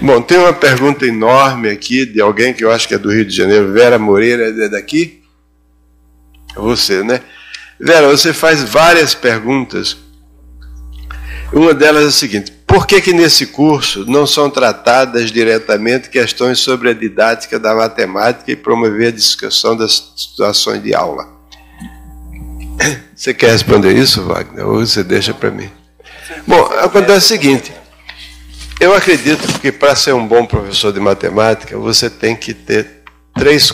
Bom, tem uma pergunta enorme aqui de alguém que eu acho que é do Rio de Janeiro. Vera Moreira, é daqui? É você, né? Vera, você faz várias perguntas. Uma delas é a seguinte: por que nesse curso não são tratadas diretamente questões sobre a didática da matemática e promover a discussão das situações de aula? Você quer responder isso, Wagner? Ou você deixa para mim? Bom, acontece o seguinte: eu acredito que para ser um bom professor de matemática, você tem que ter 3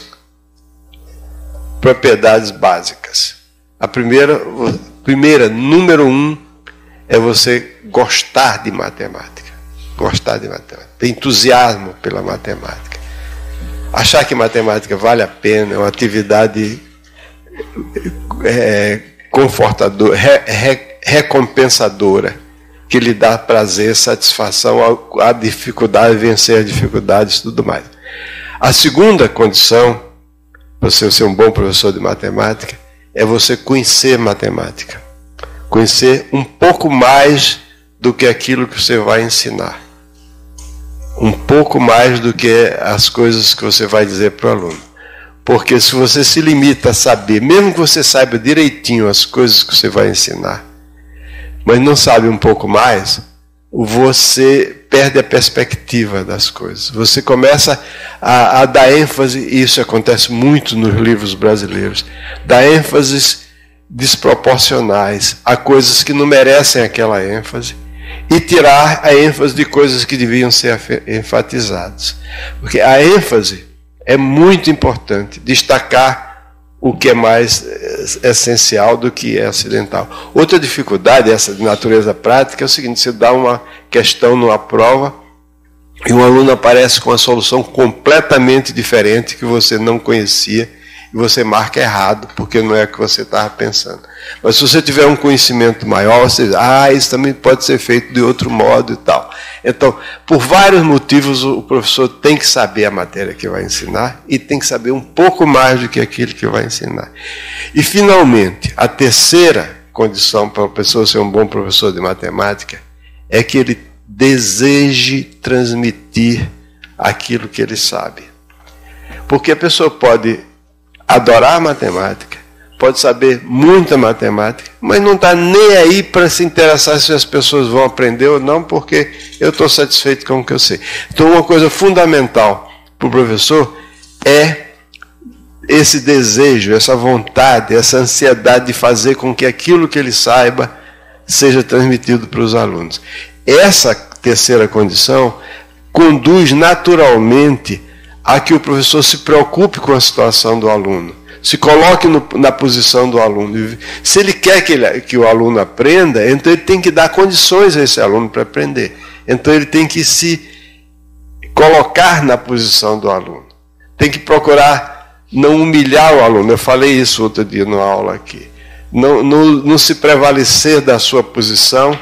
propriedades básicas. A primeira, número 1, é você gostar de matemática. Gostar de matemática. Ter entusiasmo pela matemática. Achar que matemática vale a pena, é uma atividade confortadora, recompensadora, que lhe dá prazer, satisfação, a dificuldade, vencer as dificuldades e tudo mais. A segunda condição, para você ser um bom professor de matemática, é você conhecer matemática. Conhecer um pouco mais do que aquilo que você vai ensinar. Um pouco mais do que as coisas que você vai dizer para o aluno. Porque se você se limita a saber, mesmo que você saiba direitinho as coisas que você vai ensinar, mas não sabe um pouco mais, você perde a perspectiva das coisas. Você começa a dar ênfase, e isso acontece muito nos livros brasileiros, dar ênfases desproporcionais a coisas que não merecem aquela ênfase e tirar a ênfase de coisas que deviam ser enfatizadas. Porque a ênfase é muito importante, destacar o que é mais essencial do que é acidental. Outra dificuldade, essa de natureza prática, é o seguinte: você dá uma questão numa prova e um aluno aparece com uma solução completamente diferente que você não conhecia, e você marca errado, porque não é o que você estava pensando. Mas se você tiver um conhecimento maior, você diz: isso também pode ser feito de outro modo e tal. Então, por vários motivos, o professor tem que saber a matéria que vai ensinar e tem que saber um pouco mais do que aquilo que vai ensinar. E, finalmente, a terceira condição para a pessoa ser um bom professor de matemática é que ele deseje transmitir aquilo que ele sabe. Porque a pessoa pode adorar matemática, pode saber muita matemática, mas não está nem aí para se interessar se as pessoas vão aprender ou não, porque eu estou satisfeito com o que eu sei. Então, uma coisa fundamental para o professor é esse desejo, essa vontade, essa ansiedade de fazer com que aquilo que ele saiba seja transmitido para os alunos. Essa terceira condição conduz naturalmente a que o professor se preocupe com a situação do aluno, se coloque na posição do aluno. Se ele quer que o aluno aprenda, então ele tem que dar condições a esse aluno para aprender. Então ele tem que se colocar na posição do aluno. Tem que procurar não humilhar o aluno. Eu falei isso outro dia na aula aqui. Não se prevalecer da sua posição,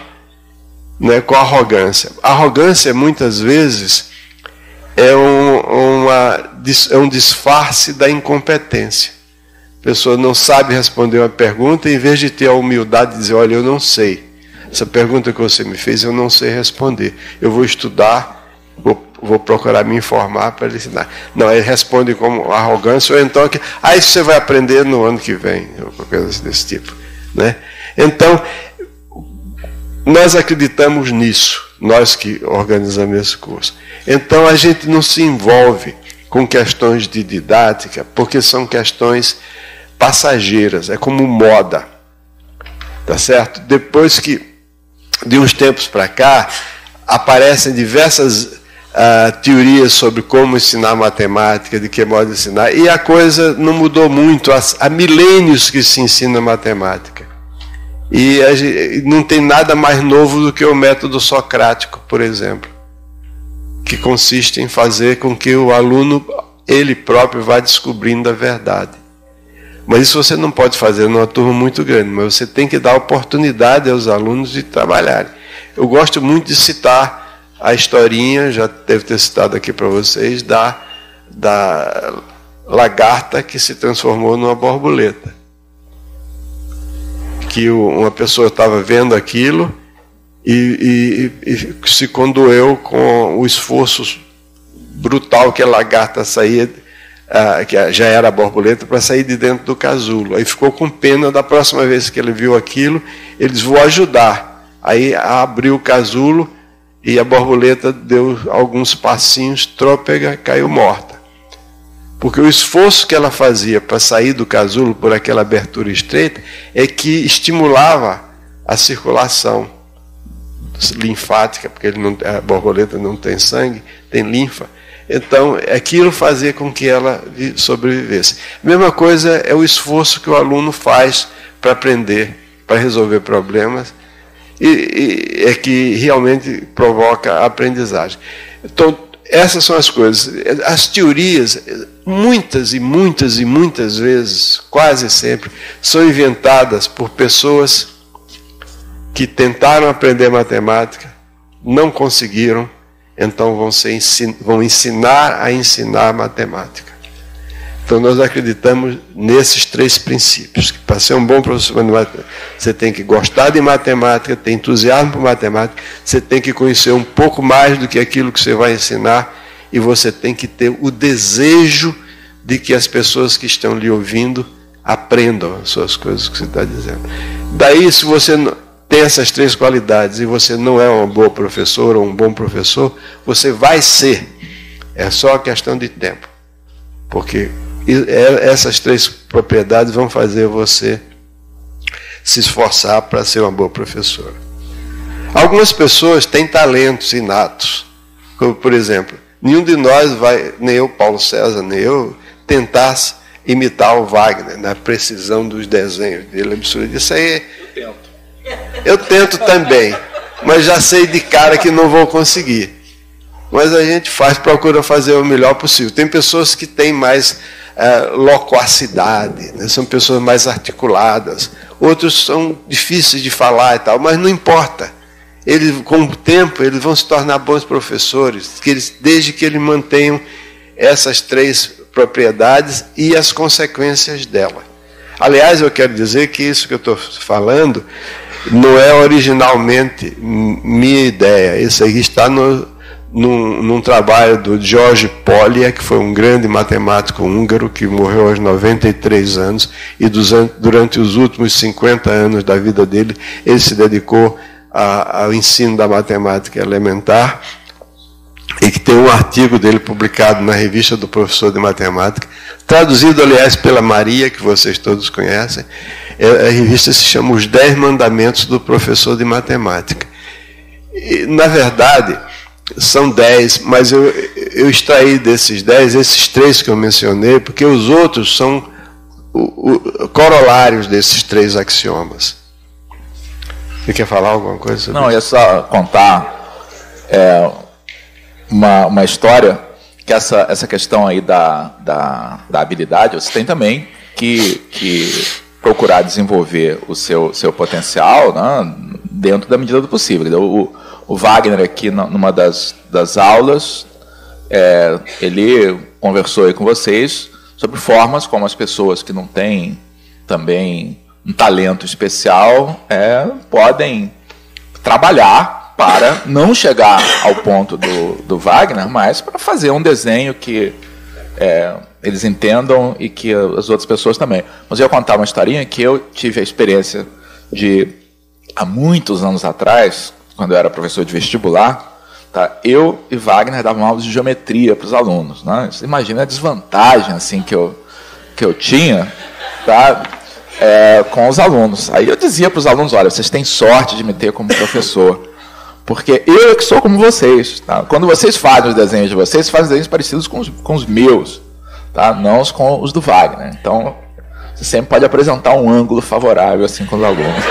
né, com arrogância. Arrogância, muitas vezes, é um disfarce da incompetência. A pessoa não sabe responder uma pergunta, e em vez de ter a humildade de dizer: olha, eu não sei. Essa pergunta que você me fez, eu não sei responder. Eu vou estudar, vou procurar me informar para lhe ensinar. Não, ele responde com arrogância, ou então, isso você vai aprender no ano que vem, ou qualquer coisa desse tipo, né? Então, nós acreditamos nisso, nós que organizamos esse curso. Então, a gente não se envolve com questões de didática, porque são questões passageiras, é como moda, tá certo? Depois que, de uns tempos para cá, aparecem diversas teorias sobre como ensinar matemática, de que modo ensinar, e a coisa não mudou muito. Há milênios que se ensina matemática. E não tem nada mais novo do que o método socrático, por exemplo, que consiste em fazer com que o aluno, ele próprio, vá descobrindo a verdade. Mas isso você não pode fazer numa turma muito grande, mas você tem que dar oportunidade aos alunos de trabalharem. Eu gosto muito de citar a historinha, já devo ter citado aqui para vocês, da lagarta que se transformou numa borboleta. Que uma pessoa estava vendo aquilo e se condoeu com o esforço brutal que a lagarta saía, que já era a borboleta, para sair de dentro do casulo. Aí ficou com pena. Da próxima vez que ele viu aquilo, ele disse: vou ajudar. Aí abriu o casulo e a borboleta deu alguns passinhos, trôpega, caiu morta. Porque o esforço que ela fazia para sair do casulo por aquela abertura estreita é que estimulava a circulação linfática, porque a borboleta não tem sangue, tem linfa. Então, aquilo fazia com que ela sobrevivesse. A mesma coisa é o esforço que o aluno faz para aprender, para resolver problemas, e é que realmente provoca a aprendizagem. Então, essas são as coisas. As teorias, muitas e muitas e muitas vezes, quase sempre, são inventadas por pessoas que tentaram aprender matemática, não conseguiram, então vão ensinar a ensinar matemática. Então nós acreditamos nesses 3 princípios, que para ser um bom professor de matemática, você tem que gostar de matemática, ter entusiasmo por matemática, você tem que conhecer um pouco mais do que aquilo que você vai ensinar, e você tem que ter o desejo de que as pessoas que estão lhe ouvindo aprendam as suas coisas que você está dizendo. Daí, se você tem essas 3 qualidades e você não é uma boa professora ou um bom professor, você vai ser. É só questão de tempo. Porque essas 3 propriedades vão fazer você se esforçar para ser uma boa professora. Algumas pessoas têm talentos inatos. Como, por exemplo, nenhum de nós vai, nem eu, Paulo César, nem eu, tentar imitar o Wagner na precisão dos desenhos dele. Absurdo. Isso aí eu tento também, mas já sei de cara que não vou conseguir. Mas a gente procura fazer o melhor possível. Tem pessoas que têm mais loquacidade, né? São pessoas mais articuladas. Outros são difíceis de falar e tal, mas não importa. Com o tempo, eles vão se tornar bons professores, desde que eles mantenham essas 3 propriedades e as consequências dela. Aliás, eu quero dizer que isso que eu estou falando não é originalmente minha ideia. Isso aí está num trabalho do George Polya, que foi um grande matemático húngaro, que morreu aos 93 anos, e durante os últimos 50 anos da vida dele, ele se dedicou ao ensino da matemática elementar, e que tem um artigo dele publicado na revista do Professor de Matemática, traduzido, aliás, pela Maria, que vocês todos conhecem. A revista se chama Os 10 Mandamentos do Professor de Matemática. E, na verdade, são 10, mas eu extraí desses 10, esses 3 que eu mencionei, porque os outros são corolários desses 3 axiomas. Você quer falar alguma coisa sobre isso? Não, eu ia só contar uma história, que essa questão aí da habilidade, você tem também que procurar desenvolver o seu potencial, né, dentro da medida do possível. O Wagner aqui, numa das aulas, ele conversou aí com vocês sobre formas como as pessoas que não têm também um talento especial podem trabalhar para não chegar ao ponto do Wagner, mas para fazer um desenho que eles entendam e que as outras pessoas também. Mas eu ia contar uma historinha que eu tive a experiência de, há muitos anos atrás, quando eu era professor de vestibular, tá, eu e Wagner davam aulas de geometria para os alunos. Né? Você imagina a desvantagem assim, que eu tinha, tá, com os alunos. Aí eu dizia para os alunos: olha, vocês têm sorte de me ter como professor, porque eu é que sou como vocês. Tá? Quando vocês fazem os desenhos de vocês fazem desenhos parecidos com os meus, tá? Não com os do Wagner. Então, você sempre pode apresentar um ângulo favorável assim com os alunos.